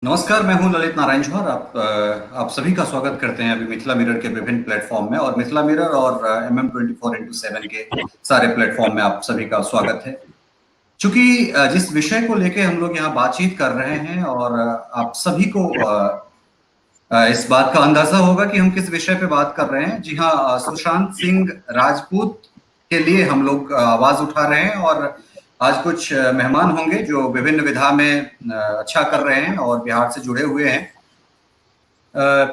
नमस्कार, मैं हूं ललित नारायण झा और आप सभी का स्वागत करते हैं अभी मिथिला मिरर के विभिन्न प्लेटफॉर्म में। और मिथिला मिरर और MM24x7 के सारे प्लेटफॉर्म में आप सभी का स्वागत है। चूंकि जिस विषय को लेके हम लोग यहाँ बातचीत कर रहे हैं और आप सभी को इस बात का अंदाजा होगा कि हम किस विषय पे बात कर रहे हैं। जी हाँ, सुशांत सिंह राजपूत के लिए हम लोग आवाज उठा रहे हैं और आज कुछ मेहमान होंगे जो विभिन्न विधा में अच्छा कर रहे हैं और बिहार से जुड़े हुए हैं।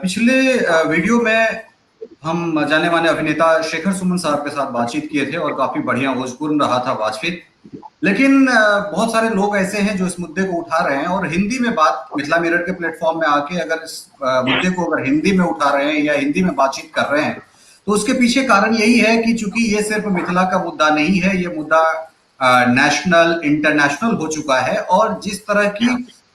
पिछले वीडियो में हम जाने माने अभिनेता शेखर सुमन साहब के साथ बातचीत किए थे और काफी बढ़िया ओजपूर्ण रहा था बातचीत। लेकिन बहुत सारे लोग ऐसे हैं जो इस मुद्दे को उठा रहे हैं और हिंदी में बात मिथिला मिरर के प्लेटफॉर्म में आके अगर इस मुद्दे को अगर हिंदी में उठा रहे हैं या हिंदी में बातचीत कर रहे हैं तो उसके पीछे कारण यही है कि चूंकि ये सिर्फ मिथिला का मुद्दा नहीं है, ये मुद्दा नेशनल इंटरनेशनल हो चुका है और जिस तरह की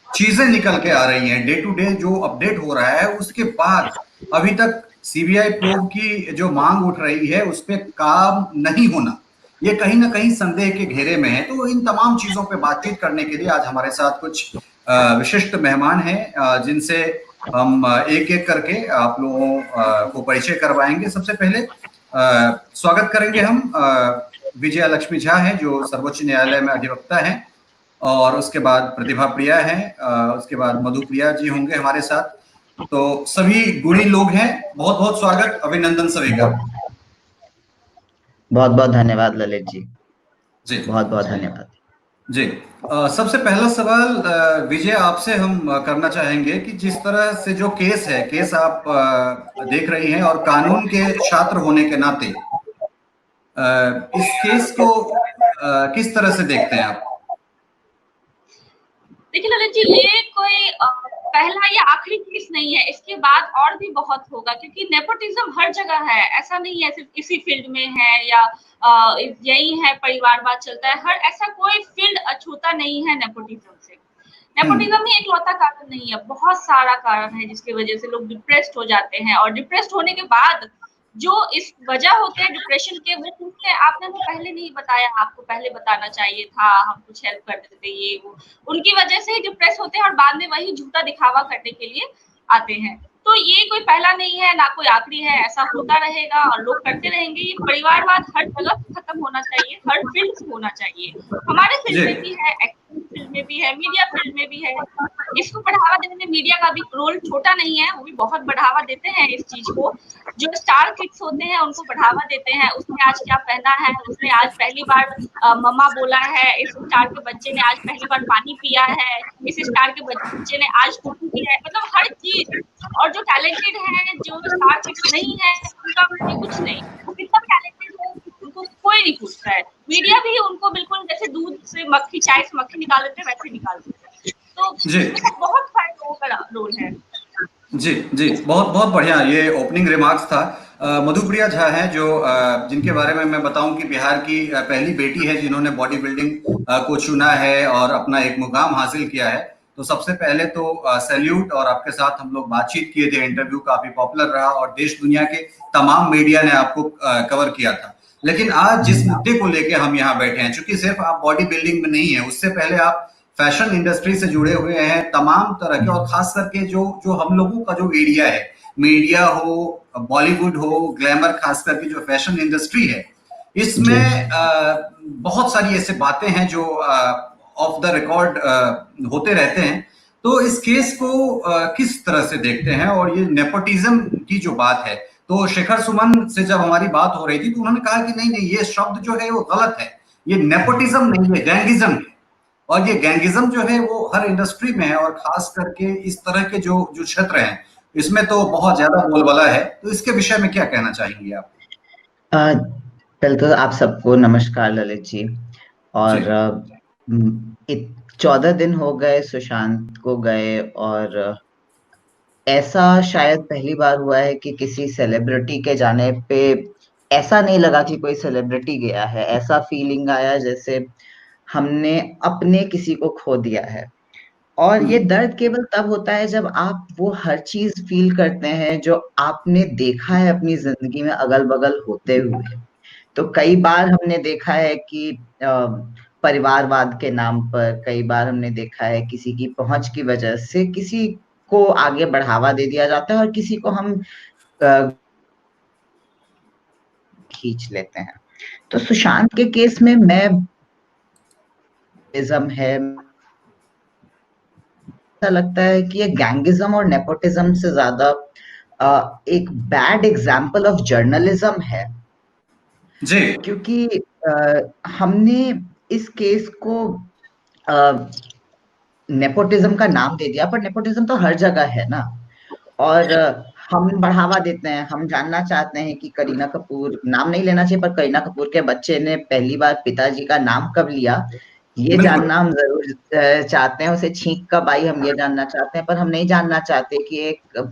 चीजें निकल के आ रही हैं, डे टू डे जो अपडेट हो रहा है, उसके बाद अभी तक सीबीआई प्रोब की जो मांग उठ रही है उस पर काम नहीं होना, ये कहीं ना कहीं संदेह के घेरे में है। तो इन तमाम चीजों पे बातचीत करने के लिए आज हमारे साथ कुछ विशिष्ट मेहमान हैं जिनसे हम एक एक करके आप लोगों को परिचय करवाएंगे। सबसे पहले स्वागत करेंगे हम विजया लक्ष्मी झा हैं जो सर्वोच्च न्यायालय में अधिवक्ता हैं, और उसके बाद प्रतिभा प्रिया हैं, उसके बाद मधु प्रिया जी होंगे हमारे साथ। तो सभी गुणी लोग हैं, बहुत बहुत स्वागत, अभिनंदन सभी का। बहुत बहुत धन्यवाद ललित जी। जी बहुत बहुत धन्यवाद जी। सबसे पहला सवाल विजय आपसे हम करना चाहेंगे कि जिस तरह से जो केस आप देख रही हैं और कानून के छात्र होने के नाते इस केस को किस तरह से देखते हैं आप? देखिए ललित जी, ये कोई पहला या आखिरी केस नहीं है, इसके बाद और भी बहुत होगा क्योंकि नेपोटिज्म हर जगह है। ऐसा नहीं है सिर्फ इसी फील्ड में है या यही है परिवारवाद चलता है, हर ऐसा कोई फील्ड अछूता नहीं है नेपोटिज्म से। नेपोटिज्म ही एकलौता कारण नहीं है, बहुत सारा कारण है जिसकी वजह से लोग डिप्रेस्ड हो जाते हैं और डिप्रेस्ड होने के बाद जो इस वजह होते हैं डिप्रेशन के, वो पूछते हैं आपने तो पहले नहीं बताया, आपको पहले बताना चाहिए था, हम कुछ हेल्प कर देते, ये वो। उनकी वजह से ही डिप्रेस होते हैं और बाद में वही झूठा दिखावा करने के लिए आते हैं। तो ये कोई पहला नहीं है, ना कोई आखिरी है, ऐसा होता रहेगा और लोग करते रहेंगे। ये परिवारवाद हर जगह खत्म होना चाहिए, हर फील्ड से होना चाहिए। हमारे फील्ड में भी है, एक्टिंग फील्ड में भी है, मीडिया फील्ड में भी है। इसको बढ़ावा देने में मीडिया का भी रोल छोटा नहीं है, वो भी बहुत बढ़ावा देते हैं इस चीज को। जो स्टार किड्स होते हैं उनको बढ़ावा देते हैं, उसने आज क्या पहना है, उसने आज पहली बार मम्मा बोला है, इस स्टार के बच्चे ने आज पहली बार पानी पिया है, इस स्टार के बच्चे ने आज कुकिंग किया है, मतलब हर चीज। और जो टैलेंटेड है, जो स्टार किड्स नहीं है, उनका कुछ नहीं, वो कितना टैलेंटेड है उनको कोई नहीं पूछता है। मीडिया भी उनको बिल्कुल जैसे दूध से मक्खी, चाय से मक्खी निकाल देते हैं, वैसे निकाल देते हैं। तो इसमें बहुत सारे लोगों का रोल है। जी जी, बहुत बहुत बढ़िया, ये ओपनिंग रिमार्क्स था। मधु प्रिया झा हैं जो जिनके बारे में मैं बताऊं कि बिहार की पहली बेटी है जिन्होंने बॉडी बिल्डिंग को चुना है और अपना एक मुकाम हासिल किया है। तो सबसे पहले तो सैल्यूट, और आपके साथ हम लोग बातचीत किए थे, इंटरव्यू काफी पॉपुलर रहा और देश दुनिया के तमाम मीडिया ने आपको कवर किया था। लेकिन आज जिस मुद्दे को लेके हम यहाँ बैठे हैं, चूंकि सिर्फ आप बॉडी बिल्डिंग में नहीं है, उससे पहले आप फैशन इंडस्ट्री से जुड़े हुए हैं, तमाम तरह के, और खास करके जो जो हम लोगों का जो एरिया है, मीडिया हो, बॉलीवुड हो, ग्लैमर, खास करके जो फैशन इंडस्ट्री है, इसमें बहुत सारी ऐसे बातें हैं जो ऑफ द रिकॉर्ड होते रहते हैं। तो इस केस को किस तरह से देखते हैं? और ये नेपोटिज्म की जो बात है, तो शेखर सुमन से जब हमारी बात हो रही थी तो उन्होंने कहा कि नहीं नहीं, ये शब्द जो है वो गलत है, ये नेपोटिज्म नहीं है, गैंगिज्म है। और ये गैंगिज्म जो है वो हर इंडस्ट्री में है और खास करके इस तरह के जो जो क्षेत्र हैं, इसमें तो बहुत ज्यादा बोलबाला है। तो इसके विषय में क्या कहना चाहेंगे आप? पहले तो आप सबको नमस्कार ललित जी। और 14 दिन हो गए सुशांत को गए, और ऐसा शायद पहली बार हुआ है कि किसी सेलिब्रिटी के जाने पे ऐसा नहीं लगा कि कोई सेलिब्रिटी गया है। ऐसा फीलिंग आया जैसे हमने अपने किसी को खो दिया है। और ये दर्द केवल तब होता है जब आप वो हर चीज फील करते हैं जो आपने देखा है अपनी जिंदगी में अगल बगल होते हुए। तो कई बार हमने देखा है कि परिवारवाद के नाम पर कई बार हमने देखा है किसी की पहुंच की वजह से किसी को आगे बढ़ावा दे दिया जाता है और किसी को हम खींच लेते हैं। तो सुशांत के केस में मैं है, ऐसा लगता है कि ये गैंगिज्म और नेपोटिज्म से ज्यादा एक बैड एग्जाम्पल ऑफ जर्नलिज्म है जी, क्योंकि हमने इस केस को नेपोटिज्म का नाम दे दिया, पर नेपोटिज्म तो हर जगह है ना। और हम बढ़ावा देते हैं, हम जानना चाहते हैं कि करीना कपूर, नाम नहीं लेना चाहिए, पर करीना कपूर के बच्चे ने पहली बार पिताजी का नाम कब लिया, ये बिल्कुल। जानना हम जरूर चाहते हैं। उसे छींक कब आई, हम ये जानना चाहते हैं, पर हम नहीं जानना चाहते कि एक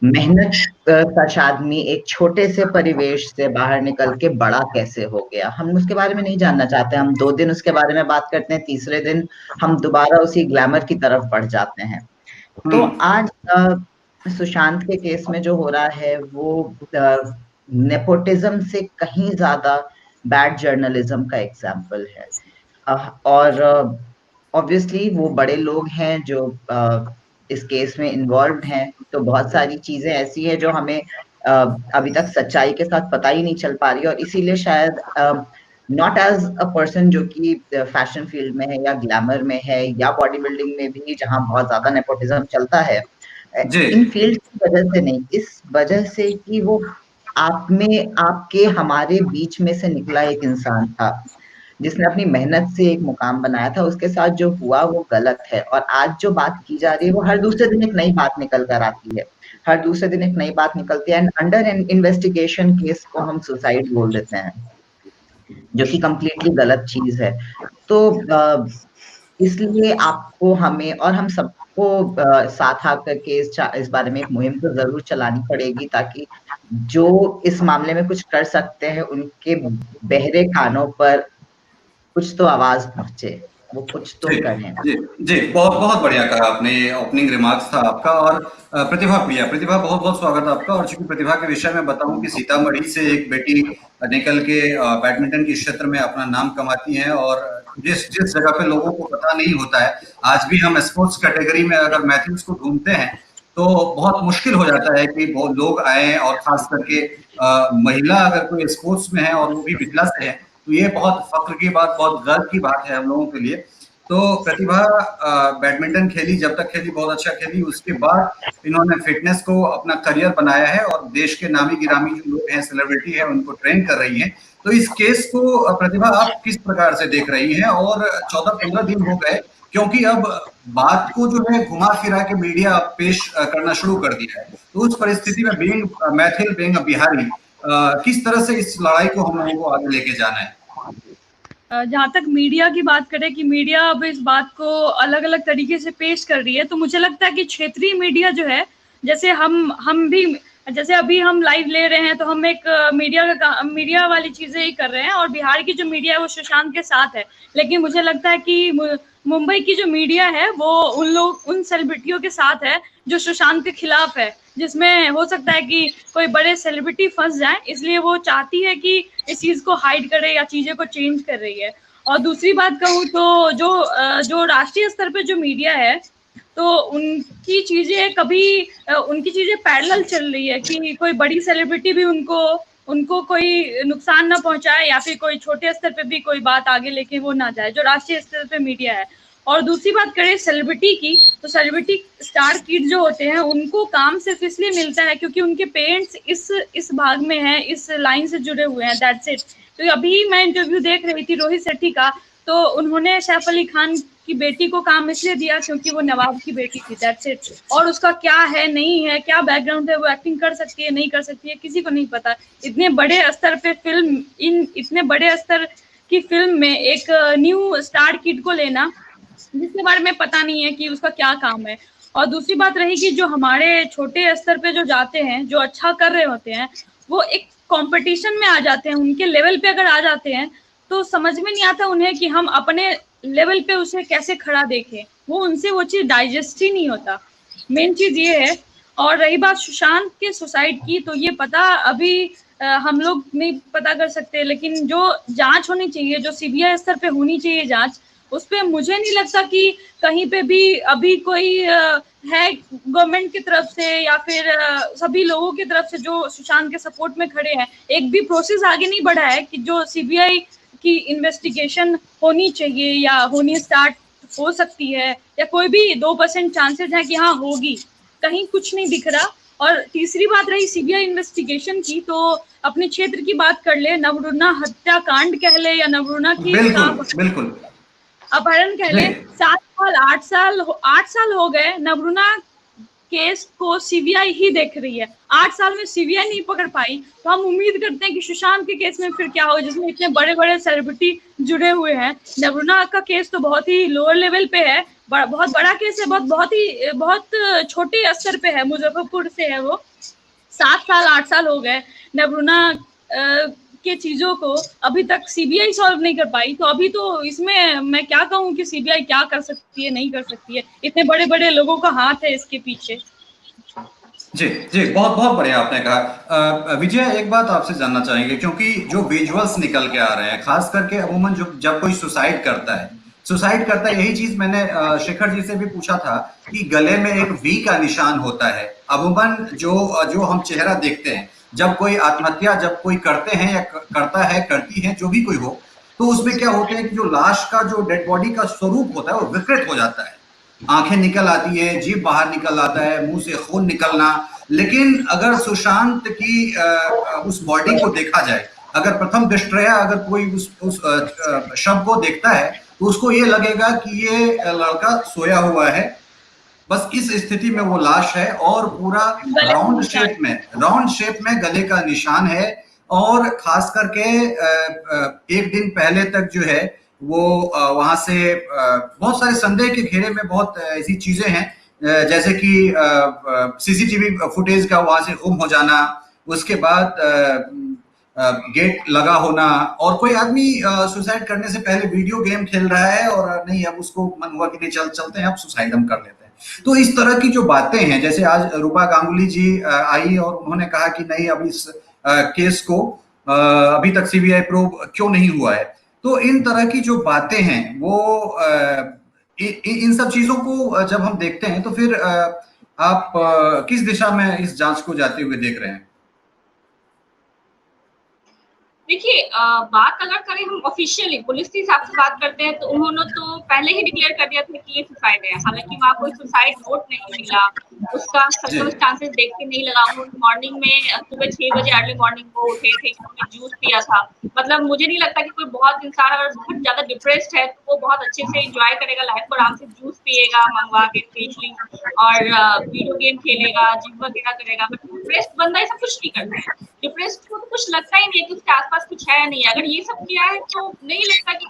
मेहनत कश आदमी एक छोटे से परिवेश से बाहर निकल के बड़ा कैसे हो गया। हम उसके बारे में नहीं जानना चाहते। हम 2 दिन उसके बारे में बात करते हैं, तीसरे दिन हम दोबारा उसी ग्लैमर की तरफ बढ़ जाते हैं। तो आज सुशांत के केस में जो हो रहा है वो नेपोटिज्म से कहीं ज्यादा बैड जर्नलिज्म का एग्जाम्पल है। और ऑब्वियसली वो बड़े लोग हैं जो इस केस में इन्वॉल्व हैं, तो बहुत सारी चीजें ऐसी हैं जो हमें अभी तक सच्चाई के साथ पता ही नहीं चल पा रही, और इसीलिए शायद नॉट एज अ पर्सन जो कि फैशन फील्ड में है या ग्लैमर में है या बॉडी बिल्डिंग में भी जहां बहुत ज्यादा नेपोटिज्म चलता है, इन फील्ड की वजह से नहीं, इस वजह से कि वो आप में, आपके, हमारे बीच में से निकला एक इंसान था जिसने अपनी मेहनत से एक मुकाम बनाया था। उसके साथ जो हुआ वो गलत है, और आज जो बात की जा रही है वो हर दूसरे दिन एक नई बात निकल कर आती है, हर दूसरे दिन एक नई बात निकलती है। एंड अंडर इन्वेस्टिगेशन केस को हम सुसाइड बोल देते हैं, जो कि कंप्लीटली गलत चीज है। तो इसलिए आपको, हमें और हम सबको साथ आकर के इस बारे में एक मुहिम तो जरूर चलानी पड़ेगी, ताकि जो इस मामले में कुछ कर सकते हैं उनके बहरे कानों पर कुछ तो आवाज पहुंचे, वो कुछ तो करें। जी, बहुत बहुत बढ़िया कहा आपने, ये ओपनिंग रिमार्क्स था आपका। और प्रतिभा प्रिया, प्रतिभा बहुत बहुत स्वागत आपका। और चूंकि प्रतिभा के विषय में बताऊं कि सीतामढ़ी से एक बेटी निकल के बैडमिंटन के क्षेत्र में अपना नाम कमाती हैं, और जिस जिस जगह पे लोगों को पता नहीं होता है, आज भी हम स्पोर्ट्स कैटेगरी में अगर मैथ्यूज को ढूंढते हैं तो बहुत मुश्किल हो जाता है कि वो लोग आए, और खास करके महिला अगर कोई स्पोर्ट्स में है और वो भी मिथिला से है, तो ये बहुत फख्र की बात, बहुत गर्व की बात है हम लोगों के लिए। तो प्रतिभा बैडमिंटन खेली, जब तक खेली बहुत अच्छा खेली, उसके बाद इन्होंने फिटनेस को अपना करियर बनाया है और देश के नामी गिरामी जो लोग हैं, सेलिब्रिटी है, उनको ट्रेन कर रही हैं। तो इस केस को प्रतिभा आप किस प्रकार से देख रही हैं? और 14-15 दिन हो गए, क्योंकि अब बात को जो है घुमा फिरा के मीडिया पेश करना शुरू कर दिया है। तो उस परिस्थिति में बीइंग मैथिल, बीइंग बिहारी, किस तरह से इस लड़ाई को हम लोगों को आगे लेके जाना है? जहाँ तक मीडिया की बात करें कि मीडिया अब इस बात को अलग अलग तरीके से पेश कर रही है, तो मुझे लगता है कि क्षेत्रीय मीडिया जो है, जैसे हम भी, जैसे अभी हम लाइव ले रहे हैं तो हम एक मीडिया वाली चीजें ही कर रहे हैं, और बिहार की जो मीडिया है वो सुशांत के साथ है। लेकिन मुझे लगता है कि मुंबई की जो मीडिया है वो उन सेलिब्रिटियों के साथ है जो सुशांत के खिलाफ है, जिसमें हो सकता है कि कोई बड़े सेलिब्रिटी फंस जाए, इसलिए वो चाहती है कि इस चीज को हाइड करे या चीजें को चेंज कर रही है। और दूसरी बात कहूँ तो जो राष्ट्रीय स्तर पे जो मीडिया है, तो उनकी चीजें पैरेलल चल रही है कि कोई बड़ी सेलिब्रिटी भी उनको कोई नुकसान ना पहुंचाए, या फिर कोई छोटे स्तर पे भी कोई बात आगे लेके वो ना जाए, जो राष्ट्रीय स्तर पे मीडिया है। और दूसरी बात करें सेलिब्रिटी की, तो सेलिब्रिटी स्टार किड जो होते हैं उनको काम सिर्फ इसलिए मिलता है क्योंकि उनके पेरेंट्स इस भाग में हैं, इस लाइन से जुड़े हुए हैं, दैट्स इट। तो अभी मैं इंटरव्यू देख रही थी रोहित शेट्टी का, तो उन्होंने सैफ अली खान की बेटी को काम इसलिए दिया क्योंकि वो नवाब की बेटी थी, दैट्स इट। और उसका क्या है, नहीं है, क्या बैकग्राउंड है, वो एक्टिंग कर सकती है, नहीं कर सकती है, किसी को नहीं पता। इतने बड़े स्तर पे इतने बड़े स्तर की फिल्म में एक न्यू स्टार किड को लेना जिसके बारे में पता नहीं है कि उसका क्या काम है। और दूसरी बात रही कि जो हमारे छोटे स्तर पे जो जाते हैं, जो अच्छा कर रहे होते हैं, वो एक कंपटीशन में आ जाते हैं, उनके लेवल पे अगर आ जाते हैं तो समझ में नहीं आता उन्हें कि हम अपने लेवल पे उसे कैसे खड़ा देखें, वो उनसे वो चीज डाइजेस्ट ही नहीं होता। मेन चीज ये है। और रही बात सुशांत के सुसाइड की, तो ये पता अभी हम लोग नहीं पता कर सकते, लेकिन जो जांच होनी चाहिए, जो सीबीआई स्तर पे होनी चाहिए जांच, उस पे मुझे नहीं लगता कि कहीं पे भी अभी कोई है गवर्नमेंट की तरफ से या फिर सभी लोगों की तरफ से जो सुशांत के सपोर्ट में खड़े हैं, एक भी प्रोसेस आगे नहीं बढ़ा है कि जो सीबीआई की इन्वेस्टिगेशन होनी चाहिए या होनी स्टार्ट हो सकती है, या कोई भी 2% चांसेस है कि हाँ होगी, कहीं कुछ नहीं दिख रहा। और तीसरी बात रही सीबीआई इन्वेस्टिगेशन की, तो अपने क्षेत्र की बात कर ले, नवरुणा हत्याकांड कह ले या नवरुणा की बिल्कुल अपहरण कह ले, 7 साल 8 साल हो गए, नवरुणा केस को सीबीआई ही देख रही है। 8 साल में सीबीआई नहीं पकड़ पाई, तो हम उम्मीद करते हैं कि सुशांत के केस में फिर क्या हो, जिसमें इतने बड़े बड़े सेलिब्रिटी जुड़े हुए हैं। नवरुणा का केस तो बहुत ही लोअर लेवल पे है, बहुत बड़ा केस है, बहुत छोटे स्तर पे है, मुजफ्फरपुर से है वो। 7 साल 8 साल हो गए, नवरुणा के चीजों को अभी तक सीबीआई सॉल्व नहीं कर पाई, तो अभी तो इसमें मैं क्या कहूँ कि सीबीआई क्या कर सकती है, नहीं कर सकती है, इतने बड़े बड़े लोगों का हाथ है इसके पीछे। जी बहुत बहुत बढ़िया आपने कहा। विजय, एक बात आपसे जानना चाहेंगे, क्योंकि जो विजुअल्स निकल के आ रहे हैं, खास करके अमूमन जब कोई सुसाइड करता है, यही चीज मैंने शेखर जी से भी पूछा था कि गले में एक वी का निशान होता है। अमूमन जो हम चेहरा देखते हैं, जब कोई आत्महत्या जब कोई करते हैं या करता है, करती है, जो भी कोई हो, तो उसमें क्या होता है कि जो लाश का जो डेड बॉडी का स्वरूप होता है वो विकृत हो जाता है, आंखें निकल आती है, जीभ बाहर निकल आता है, मुंह से खून निकलना। लेकिन अगर सुशांत की उस बॉडी को देखा जाए, अगर प्रथम दृष्टया अगर कोई उस शव को देखता है, तो उसको ये लगेगा कि ये लड़का सोया हुआ है, बस इस स्थिति में वो लाश है, और पूरा राउंड शेप में गले का निशान है। और खास करके एक दिन पहले तक जो है वो वहां से बहुत सारे संदेह के घेरे में बहुत ऐसी चीजें हैं, जैसे कि सीसीटीवी फुटेज का वहां से गुम हो जाना, उसके बाद गेट लगा होना, और कोई आदमी सुसाइड करने से पहले वीडियो गेम खेल रहा है और नहीं, अब उसको मन हुआ कि नहीं चलते हैं, अब सुसाइड हम कर लेते हैं। तो इस तरह की जो बातें हैं, जैसे आज रूपा गांगुली जी आई और उन्होंने कहा कि नहीं, अब इस केस को अभी तक सीबीआई प्रोब क्यों नहीं हुआ है। तो इन तरह की जो बातें हैं वो इन सब चीजों को जब हम देखते हैं, तो फिर आप किस दिशा में इस जांच को जाते हुए देख रहे हैं? देखिए, बात अगर करें हम ऑफिशियली पुलिस के हिसाब से बात करते हैं, तो उन्होंने तो पहले ही डिक्लेयर कर दिया था कि ये सुसाइड है। हालांकि वहाँ कोई सुसाइड नोट नहीं मिला, उसका सर्कमस्टांसेस देख के नहीं लगा। उन्होंने मॉर्निंग में सुबह 6 बजे अर्ली मॉर्निंग को उठे थे, उन्होंने जूस पिया था। मतलब मुझे नहीं लगता कि कोई बहुत इंसान अगर बहुत ज्यादा डिप्रेस्ड है तो वो बहुत अच्छे से एंजॉय करेगा लाइफ को, आराम से जूस पिएगा मंगवा के स्पेशली, और वीडियो गेम खेलेगा, जिम वगैरह करेगा। बट डिप्रेस्ड बंदा ऐसा कुछ नहीं करता है। डिप्रेस्ड को तो कुछ लगता ही नहीं है कि उसके आसपास कुछ है नहीं। अगर ये सब किया है तो नहीं लगता कि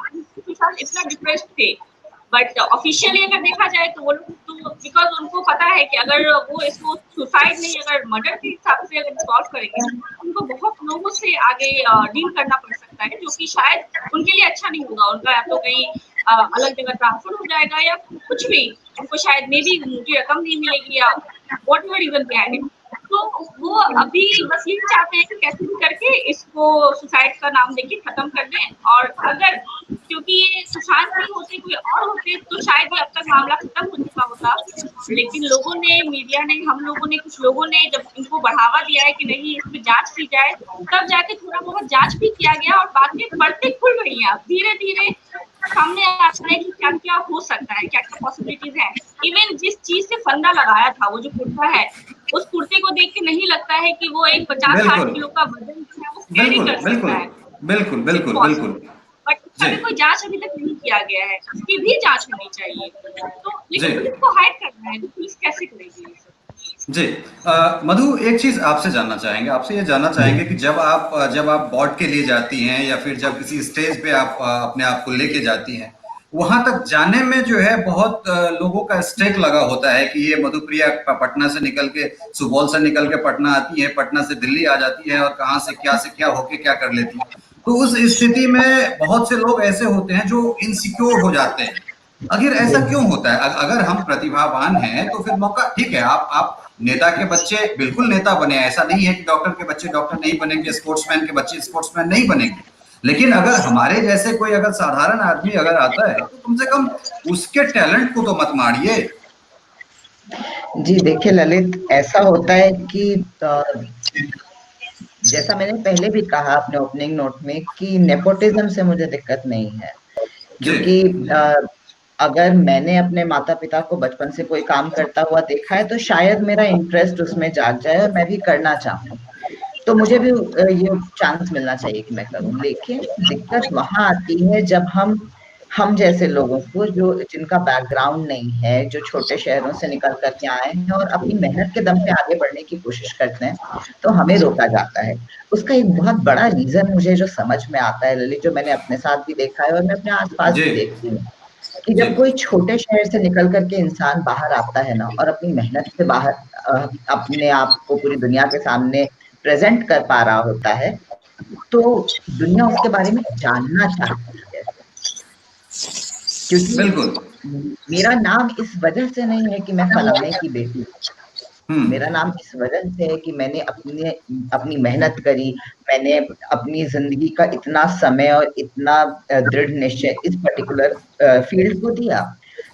इतना डिप्रेस्ड थे। बट ऑफिशियली अगर देखा जाए तो वो लोग तो बिकॉज उनको पता है कि अगर वो इसको सुसाइड नहीं, अगर मर्डर के हिसाब से अगर सॉल्व करेंगे, उनको बहुत लोगों से आगे डील करना पड़ सकता है, जो कि शायद उनके लिए अच्छा नहीं होगा। उनका या तो कहीं अलग जगह ट्रांसफर हो जाएगा या कुछ भी, उनको शायद मे भी मोटी रकम नहीं मिलेगी या whatever reason behind it. तो वो अभी बस ये चाहते हैं कि कैसे भी करके इसको सुसाइड का नाम देके खत्म कर दें। और अगर क्योंकि ये सुशांत नहीं होते, कोई और होते, तो शायद ये अब तक मामला खत्म हो चुका होता। लेकिन लोगों ने, मीडिया ने, हम लोगों ने, कुछ लोगों ने जब इनको बढ़ावा दिया है कि नहीं इसमें जांच की जाए, तब जाके थोड़ा बहुत जांच भी किया गया और बातें बढ़ते खुल रही हैं। धीरे धीरे सामने आ रहा है कि क्या क्या हो सकता है, क्या क्या पॉसिबिलिटीज है। इवन जिस चीज से फंदा लगाया था, वो जो कुर्ता है, उस कुर्ते को देख के नहीं लगता है कि वो एक 50-60 किलो का वजन है वो कैरी कर सकता है। बिल्कुल। बट उसका भी कोई जांच अभी तक नहीं किया गया है, उसकी भी जांच होनी चाहिए। तो लेकिन पुलिस को हाइड करना है, तो पुलिस कैसे करेगी? जी मधु, एक चीज आपसे जानना चाहेंगे, आपसे ये जानना चाहेंगे कि जब आप बॉट के लिए जाती हैं या फिर जब किसी स्टेज पे आप अपने आप को लेके जाती हैं, वहां तक जाने में जो है बहुत लोगों का स्टेक लगा होता है कि ये मधुप्रिया पटना से निकल के, सुपौल से निकल के पटना आती है, पटना से दिल्ली आ जाती है और कहाँ से क्या होके क्या कर लेती है। तो उस स्थिति में बहुत से लोग ऐसे होते हैं जो इनसिक्योर हो जाते हैं आखिर ऐसा क्यों होता है? अगर हम प्रतिभावान हैं तो फिर मौका, ठीक है, आप नेता के बच्चे बिल्कुल नेता बने, ऐसा नहीं है कि डॉक्टर के बच्चे डॉक्टर नहीं बनेंगे, स्पोर्ट्समैन के बच्चे स्पोर्ट्समैन नहीं बनेंगे, लेकिन अगर हमारे जैसे कोई अगर साधारण आदमी अगर आता है तो कम से कम उसके टैलेंट को तो मत मारिए। जी देखिए ललित, ऐसा होता है कि जैसा मैंने पहले भी कहा अपने ओपनिंग नोट में कि नेपोटिज्म से मुझे दिक्कत नहीं है, क्योंकि अगर मैंने अपने माता पिता को बचपन से कोई काम करता हुआ देखा है तो शायद मेरा इंटरेस्ट उसमें जाग जाए और मैं भी करना चाहूँ, तो मुझे भी ये चांस मिलना चाहिए कि मैं करूँ। लेकिन दिक्कत वहां आती है जब हम जैसे लोगों को, जो जिनका बैकग्राउंड नहीं है, जो छोटे शहरों से निकल करके आए हैं और अपनी मेहनत के दम पे आगे बढ़ने की कोशिश करते हैं, तो हमें रोका जाता है। उसका एक बहुत बड़ा रीजन मुझे जो समझ में आता है ललित, जो मैंने अपने साथ भी देखा है और मैं अपने आसपास भी देखती हूँ, कि जब कोई छोटे शहर से निकल करके इंसान बाहर आता है ना और अपनी मेहनत से बाहर अपने आप को पूरी दुनिया के सामने प्रेजेंट कर पा रहा होता है, तो दुनिया उसके बारे में जानना चाहती है। क्योंकि बिल्कुल मेरा नाम इस वजह से नहीं है कि मैं फलाने की बेटी हूँ, मेरा नाम इस वजह से है कि मैंने अपनी मेहनत करी, मैंने अपनी जिंदगी का इतना समय और इतना दृढ़ निश्चय इस पर्टिकुलर फील्ड को दिया,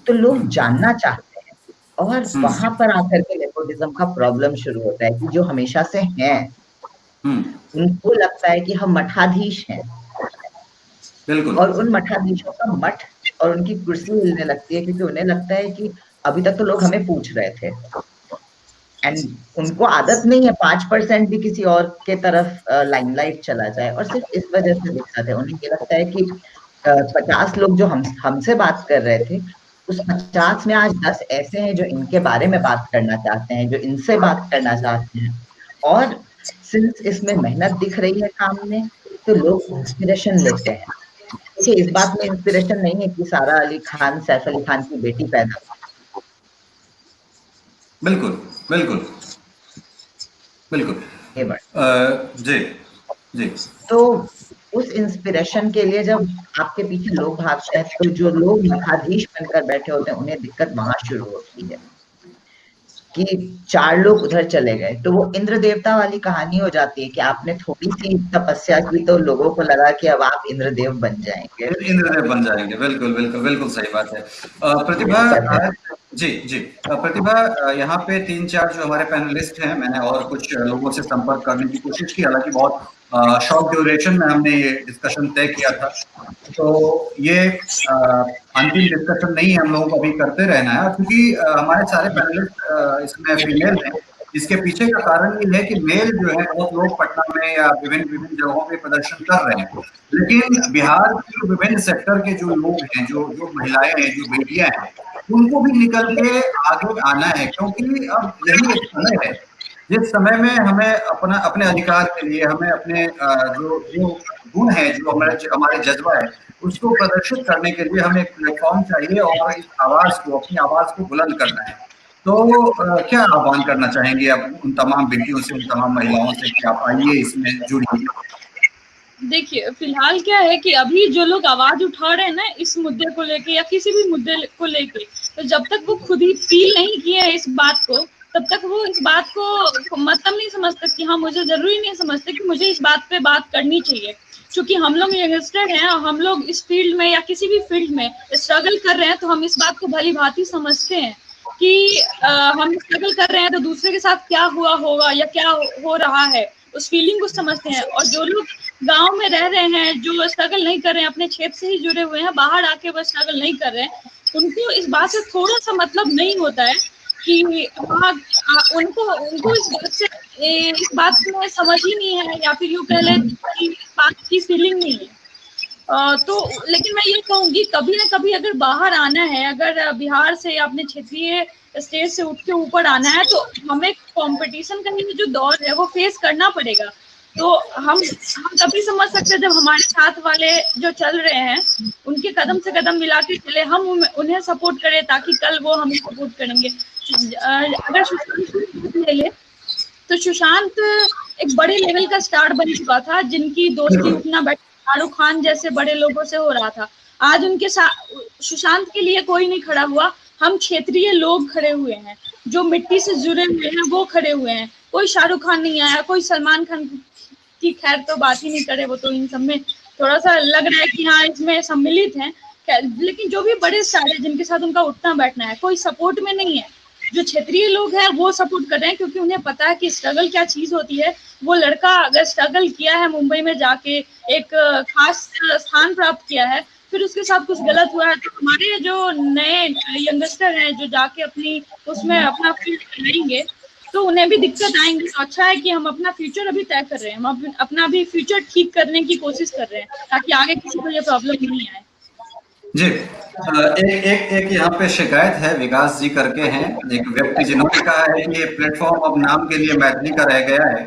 तो लोग जानना चाहते हैं। और वहां पर आकर के नेपोटिज्म का प्रॉब्लम शुरू होता है कि जो हमेशा से हैं उनको लगता है कि हम मठाधीश हैं, बिल्कुल, और उन मठाधीशों का मठ और उनकी कुर्सी हिलने लगती है, क्योंकि उन्हें लगता है कि अभी तक तो लोग हमें पूछ रहे थे, एंड उनको आदत नहीं है 5% भी किसी और के तरफ लाइमलाइट चला जाए, और सिर्फ इस वजह से दिक्कत है। उन्हें ये लगता है कि 50 लोग जो हमसे बात कर रहे थे, उस 50 में आज 10 ऐसे हैं जो इनके बारे में बात करना चाहते हैं, जो इनसे बात करना चाहते हैं, और सिंस इसमें मेहनत दिख रही है काम में, तो लोग इंस्पिरेशन लेते हैं। देखिए, इस बात में इंस्पिरेशन नहीं है कि सारा अली खान सैफ अली खान की बेटी पैदा, बिल्कुल, बिल्कुल, बिल्कुल। जी, जी। तो उस इंस्पिरेशन के लिए जब आपके पीछे लोग भागते हैं, तो जो लोग मठाधीश बनकर बैठे होते हैं, उन्हें दिक्कत वहां शुरू होती है कि 4 लोग उधर चले गए, तो वो इंद्र देवता वाली कहानी हो जाती है कि आपने थोड़ी सी तपस्या की तो लोगों को लगा कि अब आप इंद्रदेव बन जाएंगे। इंद्रदेव बन जाएंगे, बिल्कुल, बिल्कुल, बिल्कुल सही बात है। प्रतिभा, जी, जी। प्रतिभा, यहाँ पे 3-4 जो हमारे पैनलिस्ट हैं, मैंने और कुछ लोगों से संपर्क करने की कोशिश की, हालांकि बहुत शॉर्ट ड्यूरेशन में हमने ये डिस्कशन तय किया था, तो ये अंतिम डिस्कशन नहीं है, हम लोगों को अभी करते रहना है, क्योंकि हमारे सारे पैनलिस्ट इसमें फीमेल हैं। इसके पीछे का कारण ये है कि मेल जो है बहुत लोग पटना में या विभिन्न जगहों पे प्रदर्शन कर रहे हैं, लेकिन बिहार के विभिन्न सेक्टर के जो लोग हैं, जो महिलाएं हैं, जो बेटियां हैं, उनको भी निकल के आगे आना है, क्योंकि अब यही एक समय है जिस समय में हमें अपने अधिकार के लिए, हमें अपने जो गुण है, जो हमारे जज्बा है, उसको प्रदर्शित करने के लिए हमें एक प्लेटफॉर्म चाहिए और इस अपनी आवाज को बुलंद करना है। तो क्या आह्वान करना चाहेंगे आप उन तमाम बेटियों से, उन तमाम महिलाओं से कि आप आइए, इसमें जुड़िए? देखिए, फिलहाल क्या है कि अभी जो लोग आवाज उठा रहे हैं ना इस मुद्दे को लेके या किसी भी मुद्दे को लेके, तो जब तक वो खुद ही फील नहीं किए हैं इस बात को, तब तक वो इस बात को मतलब नहीं समझते कि हाँ, मुझे जरूरी नहीं समझते कि मुझे इस बात पे बात करनी चाहिए, क्योंकि हम लोग यंगस्टर हैं और हम लोग इस फील्ड में या किसी भी फील्ड में स्ट्रगल कर रहे हैं, तो हम इस बात को भली भांति समझते हैं कि हम स्ट्रगल कर रहे हैं तो दूसरे के साथ क्या हुआ होगा या क्या हो रहा है, उस फीलिंग को समझते हैं। और जो लोग गांव में रह रहे हैं, जो स्ट्रगल नहीं कर रहे हैं, अपने क्षेत्र से ही जुड़े हुए हैं, बाहर आके वो स्ट्रगल नहीं कर रहे हैं, उनको इस बात से थोड़ा सा मतलब नहीं होता है कि उनको इस बात से इस बात में समझ ही नहीं है, या फिर यूँ कह ले कि इस बात की फीलिंग नहीं है। तो लेकिन मैं ये कहूंगी, कभी ना कभी अगर बाहर आना है, अगर बिहार से या अपने क्षेत्रीय स्टेज से उठ के ऊपर आना है, तो हमें कंपटीशन का जो दौर है वो फेस करना पड़ेगा। तो हम तभी समझ सकते हैं जब हमारे साथ वाले जो चल रहे हैं उनके कदम से कदम मिला के चले, हम उन्हें सपोर्ट करें, ताकि कल वो हमें सपोर्ट करेंगे। अगर सुशांत ले ले तो सुशांत एक बड़े लेवल का स्टार बन चुका था, जिनकी दोस्ती उठना बैठना शाहरुख खान जैसे बड़े लोगों से हो रहा था। आज उनके साथ सुशांत के लिए कोई नहीं खड़ा हुआ, हम क्षेत्रीय लोग खड़े हुए हैं, जो मिट्टी से जुड़े हुए हैं वो खड़े हुए हैं। कोई शाहरुख खान नहीं आया, कोई सलमान खान की खैर तो बात ही नहीं करे, वो तो इन सब में थोड़ा सा लग रहा है कि हाँ इसमें सम्मिलित हैं, लेकिन जो भी बड़े स्टार है जिनके साथ उनका उठना बैठना है, कोई सपोर्ट में नहीं है। जो क्षेत्रीय लोग हैं वो सपोर्ट कर रहे हैं, क्योंकि उन्हें पता है कि स्ट्रगल क्या चीज होती है। वो लड़का अगर स्ट्रगल किया है, मुंबई में जाके एक खास स्थान प्राप्त किया है, फिर उसके साथ कुछ गलत हुआ है, तो हमारे जो नए यंगस्टर हैं जो जाके अपनी उसमें अपना फील्ड बनाएंगे तो उन्हें भी दिक्कत आएंगी। तो अच्छा है कि हम अपना फ्यूचर अभी तय कर रहे हैं, हम अपना भी फ्यूचर ठीक करने की कोशिश कर रहे हैं, ताकि आगे किसी को ये प्रॉब्लम नहीं आए। जी, एक यहाँ पे शिकायत है, विकास जी करके हैं एक व्यक्ति, जिन्होंने कहा है कि ये प्लेटफॉर्म अब नाम के लिए मैथिली का रह गया है।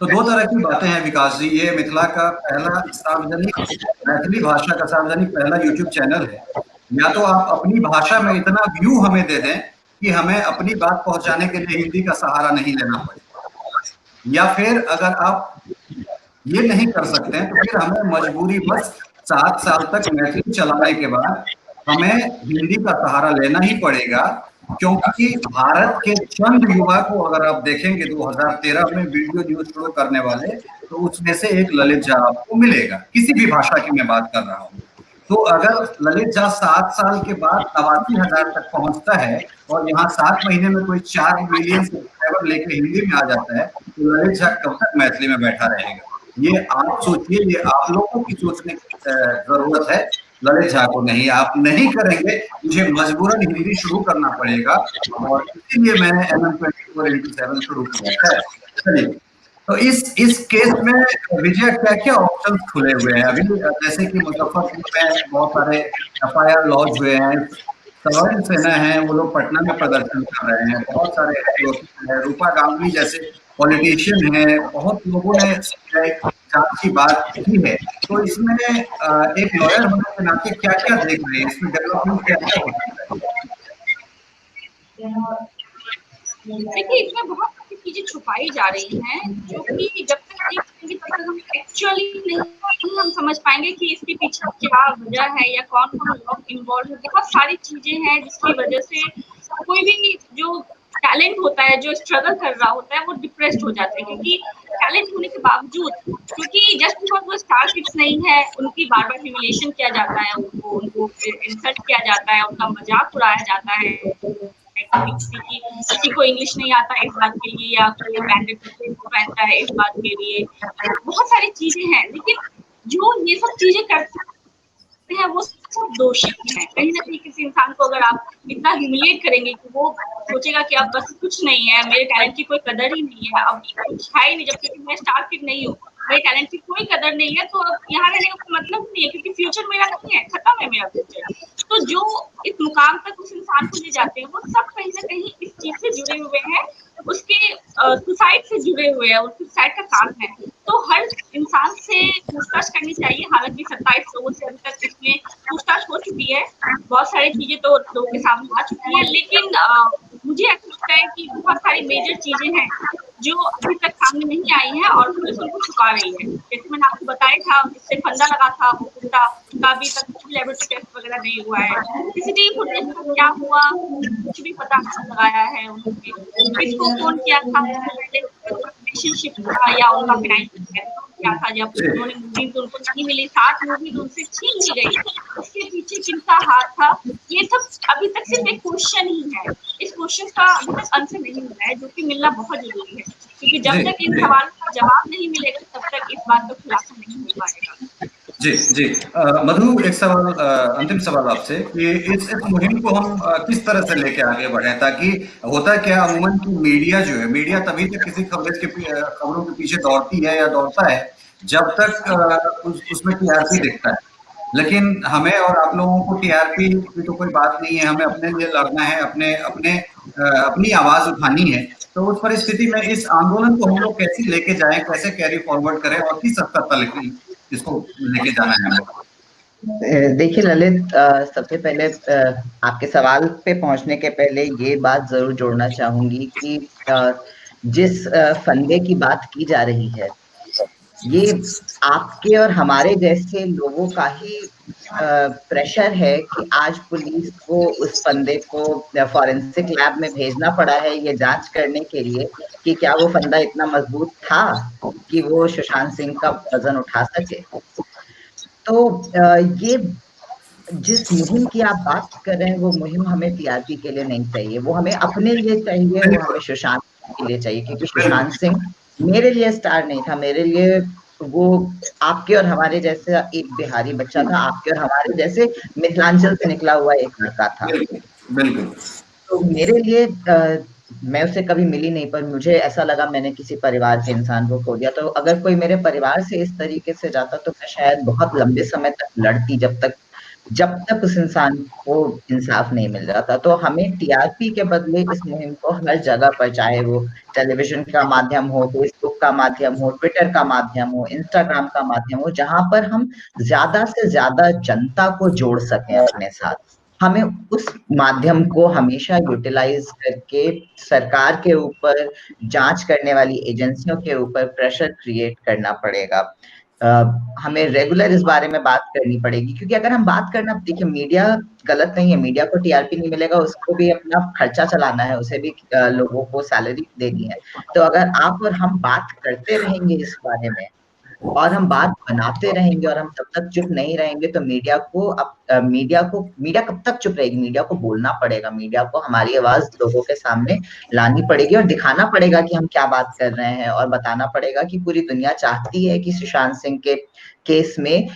तो दो तरह की बातें हैं विकास जी, ये मिथिला का पहला सार्वजनिक मैथिली भाषा का सार्वजनिक पहला यूट्यूब चैनल है। या तो आप अपनी भाषा में इतना व्यू हमें दे दें कि हमें अपनी बात पहुंचाने के लिए हिंदी का सहारा नहीं लेना पड़े, या फिर अगर आप ये नहीं कर सकते हैं तो फिर हमें मजबूरी बस 7 साल तक मैथिली चलाने के बाद हमें हिंदी का सहारा लेना ही पड़ेगा। क्योंकि भारत के चंद युवा को अगर आप देखेंगे 2013 में वीडियो न्यूज शुरू करने वाले, तो उसमें से एक ललित झा आपको मिलेगा, किसी भी भाषा की मैं बात कर रहा हूँ। तो अगर ललित झा 7 साल के बाद 89,000 तक पहुंचता है और यहाँ 7 महीने में कोई 4 मिलियन सब्सक्राइबर लेके हिंदी में आ जाता है, तो ललित झा कब तक मैथिली में बैठा रहेगा? ये आप सोचिए, ये आप लोगों की सोचने की जरूरत है, ललित झा को नहीं। आप नहीं करेंगे, मुझे मजबूरन हिंदी शुरू करना पड़ेगा, और इसीलिए मैंने MM24x7 शुरू किया है। चलिए, तो इस केस में विजय क्या क्या ऑप्शन खुले हुए हैं अभी? जैसे कि मुजफ्फरपुर में बहुत सारे FIR लॉन्च हुए हैं, सवारी सेना है, वो लोग पटना में प्रदर्शन कर रहे हैं, बहुत सारे रूपा गांगुली जैसे पॉलिटिशियन है, बहुत लोगों ने जांच की बात की है। तो इसमें एक लॉयर होने के नाते क्या क्या देख रहे हैं, इसमें डेवलपमेंट क्या क्या हो सकता है? देखिए, इसमें बहुत सारी चीजें छुपाई जा रही हैं, जो कि जब तक नहीं करेंगे तब तक हम एक्चुअली नहीं हम समझ पाएंगे कि इसके पीछे क्या वजह है या कौन कौन लोग इन्वॉल्व है। बहुत सारी चीजें हैं जिसकी वजह से कोई भी जो टैलेंट होता है, जो स्ट्रगल कर रहा होता है, वो डिप्रेस्ड हो जाता है। क्योंकि टैलेंट होने के बावजूद, क्योंकि जस्ट बिकॉज वो स्टार किड्स नहीं है, उनकी बार बार ह्यूमिलिएशन किया जाता है, उनको इंसल्ट किया जाता है, उनका मजाक उड़ाया जाता है, किसी को इंग्लिश नहीं आता इस बात के लिए, या कोई ब्रांडेड पहनता है इस बात के लिए, बहुत सारी चीजें हैं। लेकिन जो ये सब चीजें करते हैं वो सब दोषी हैं। कहीं ना कहीं किसी इंसान को अगर आप इतना ह्यूमिलिएट करेंगे कि वो सोचेगा कि अब बस कुछ नहीं है, मेरे टैलेंट की कोई कदर ही नहीं है, अब कुछ है ही नहीं, जबकि मैं स्टार किड नहीं हूँ, मेरे टैलेंट की कोई कदर नहीं है, तो अब यहाँ रहने का कोई मतलब नहीं है, क्योंकि फ्यूचर मेरा नहीं है, खत्म है मेरा फ्यूचर। तो जो इस मुकाम तक उस इंसान को ले जाते हैं वो सब कहीं ना कहीं इस चीज से जुड़े हुए हैं, उसके सुसाइड से जुड़े हुए हैं, उसके सुसाइड का काम है। तो हर इंसान से पूछताछ करनी चाहिए। हालांकि 27 लोगों से अभी तक इसमें पूछताछ हो चुकी है, बहुत सारी चीजें तो लोगों के सामने आ चुकी है, लेकिन मुझे ऐसा लगता है कि बहुत सारी मेजर चीजें हैं जो अभी तक सामने नहीं आई है और पुलिस उनको छुपा रही है। जैसे मैंने आपको बताया था, इससे फंदा लगा था उनका अभी तक कुछ भी लेबोरेटरी टेस्ट वगैरह नहीं हुआ है, सीसीटीवी फुटेज में क्या हुआ कुछ भी पता नहीं लगाया है उन्होंने, किसको फोन किया था, रिलेशनशिप था या उनका फाइनेंशियल क्या था, जब उन्होंने मूवी तो उनको नहीं मिली, 7 मूवी उनसे छीन ली गई, उसके पीछे किसका हाथ था, ये सब अभी तक सिर्फ एक क्वेश्चन ही है। इस क्वेश्चन का अभी तक आंसर नहीं मिला है, जो कि मिलना बहुत जरूरी है, क्योंकि जब तक इन सवालों का जवाब नहीं मिलेगा तब तक इस बात का खुलासा नहीं हो पाएगा। जी जी, मधु, एक सवाल, अंतिम सवाल आपसे कि इस मुहिम को हम किस तरह से लेके आगे बढ़े, ताकि होता क्या अमूमन की मीडिया जो है, मीडिया तभी तक किसी खबरों के पीछे दौड़ती है या दौड़ता है जब तक उसमें टीआरपी दिखता है, लेकिन हमें और आप लोगों को टीआरपी की तो कोई बात नहीं है, हमें अपने लिए लड़ना है, अपनी आवाज उठानी है। तो उस परिस्थिति में इस आंदोलन को हम लोग कैसे लेके जाएं, कैसे कैरी फॉरवर्ड करें और किस स्तर तक इसको लेके जाना है हम लोग? देखिए ललित, सबसे पहले आपके सवाल पे पहुंचने के पहले ये बात जरूर जोड़ना चाहूंगी कि जिस फंदे की बात की जा रही है, ये आपके और हमारे जैसे लोगों का ही प्रेशर है कि आज पुलिस को उस फंदे को फॉरेंसिक लैब में भेजना पड़ा है ये जांच करने के लिए कि क्या वो फंदा इतना मजबूत था कि वो सुशांत सिंह का वजन उठा सके। तो ये जिस मुहिम की आप बात कर रहे हैं वो मुहिम हमें टीआरपी के लिए नहीं चाहिए, वो हमें अपने लिए चाहिए, वो हमें सुशांत के लिए चाहिए, क्योंकि सुशांत सिंह मेरे लिए स्टार नहीं था, मेरे लिए वो आपके और हमारे जैसे एक बिहारी बच्चा था, आपके और हमारे जैसे मिथिलांचल से निकला हुआ एक लड़का था। बिल्कुल। तो मेरे लिए मैं उससे कभी मिली नहीं, पर मुझे ऐसा लगा मैंने किसी परिवार के इंसान को खो दिया। तो अगर कोई मेरे परिवार से इस तरीके से जाता तो मैं शायद बहुत लंबे समय तक लड़ती, जब तक उस इंसान को इंसाफ नहीं मिल रहा था। तो हमें टीआरपी के बदले इस मुहिम को हर जगह पर, चाहे वो टेलीविजन का माध्यम हो, फेसबुक का माध्यम हो, ट्विटर का माध्यम हो, इंस्टाग्राम का माध्यम हो, जहां पर हम ज्यादा से ज्यादा जनता को जोड़ सकें अपने साथ, हमें उस माध्यम को हमेशा यूटिलाइज करके सरकार के ऊपर, जांच करने वाली एजेंसियों के ऊपर प्रेशर क्रिएट करना पड़ेगा। हमें रेगुलर इस बारे में बात करनी पड़ेगी, क्योंकि अगर हम बात करना, देखिए मीडिया गलत नहीं है, मीडिया को टीआरपी नहीं मिलेगा, उसको भी अपना खर्चा चलाना है, उसे भी लोगों को सैलरी देनी है। तो अगर आप और हम बात करते रहेंगे इस बारे में और हम बात बनाते रहेंगे और हम तब तक चुप नहीं रहेंगे, तो मीडिया कब तक चुप रहेगी? मीडिया को बोलना पड़ेगा, मीडिया को हमारी आवाज लोगों के सामने लानी पड़ेगी और दिखाना पड़ेगा कि हम क्या बात कर रहे हैं, और बताना पड़ेगा कि पूरी दुनिया चाहती है कि सुशांत सिंह के केस में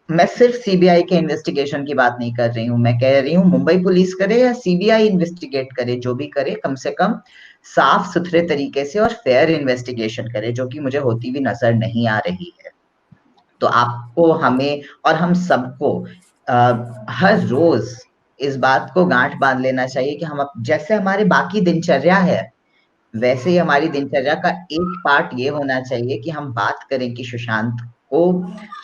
मैं सिर्फ सीबीआई के इन्वेस्टिगेशन की बात नहीं कर रही हूँ, मैं कह रही हूँ मुंबई पुलिस करे या सीबीआई इन्वेस्टिगेट करे, जो भी करे, कम से कम साफ सुथरे तरीके से और फेयर इन्वेस्टिगेशन करे, जो कि मुझे होती हुई नजर नहीं आ रही है। तो आपको, हमें और हम सबको हर रोज इस बात को गांठ बांध लेना चाहिए कि हम जैसे हमारे बाकी दिनचर्या है, वैसे ही हमारी दिनचर्या का एक पार्ट ये होना चाहिए कि हम बात करें कि सुशांत को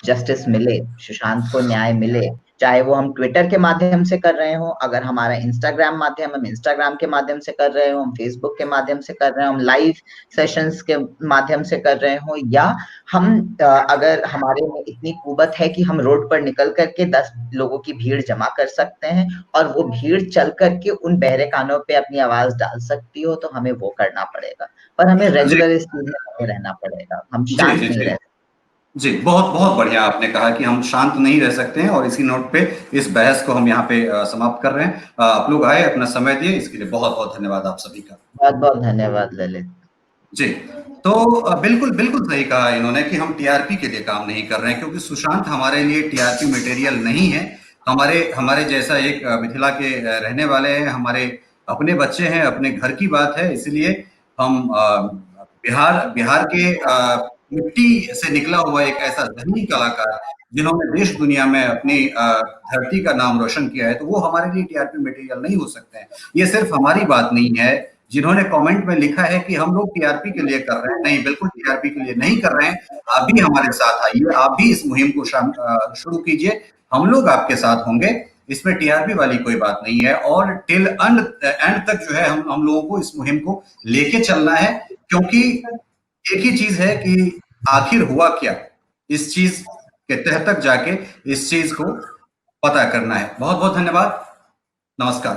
जस्टिस मिले, सुशांत को न्याय मिले, चाहे वो हम ट्विटर के माध्यम से कर रहे हो, अगर हमारा इंस्टाग्राम माध्यम, हम इंस्टाग्राम के माध्यम से कर रहे हो, हम फेसबुक के माध्यम से कर रहे हो, हम लाइव सेशंस के माध्यम से कर रहे हो, या हम अगर हमारे में इतनी कुवत है कि हम रोड पर निकल करके 10 लोगों की भीड़ जमा कर सकते हैं और वो भीड़ चल करके उन बहरे कानों पे अपनी आवाज डाल सकती हो, तो हमें वो करना पड़ेगा। पर हमें रेगुलर इस चीज में रहना पड़ेगा, हम शांत नहीं रह। जी, बहुत बहुत बढ़िया आपने कहा कि हम शांत नहीं रह सकते हैं, और इसी नोट पे इस बहस को हम यहाँ पे समाप्त कर रहे हैं। आप लोग आए, अपना समय दिए, इसके लिए बहुत बहुत धन्यवाद आप सभी का। बहुत बहुत धन्यवाद ललित जी, तो बिल्कुल बिल्कुल सही कहा इन्होंने कि हम टीआरपी के लिए काम नहीं कर रहे हैं, क्योंकि सुशांत हमारे लिए टीआरपी मटेरियल नहीं है। हमारे जैसा एक मिथिला के रहने वाले हैं, हमारे अपने बच्चे हैं, अपने घर की बात है, इसलिए हम बिहार के मिट्टी से निकला हुआ एक ऐसा धनी कलाकार जिन्होंने देश दुनिया में अपनी धरती का नाम रोशन किया है, तो वो हमारे लिए टीआरपी मटेरियल नहीं हो सकते हैं। ये सिर्फ हमारी बात नहीं है। जिन्होंने कमेंट में लिखा है कि हम लोग टीआरपी के लिए कर रहे हैं, नहीं, बिल्कुल टीआरपी के लिए नहीं कर रहे हैं। आप भी हमारे साथ आइए, आप भी इस मुहिम को शुरू कीजिए, हम लोग आपके साथ होंगे। इसमें टीआरपी वाली कोई बात नहीं है, और टिल एंड तक जो है हम लोगों को इस मुहिम को लेके चलना है, क्योंकि एक ही चीज है कि आखिर हुआ क्या, इस चीज के तह तक जाके इस चीज को पता करना है। बहुत बहुत धन्यवाद, नमस्कार।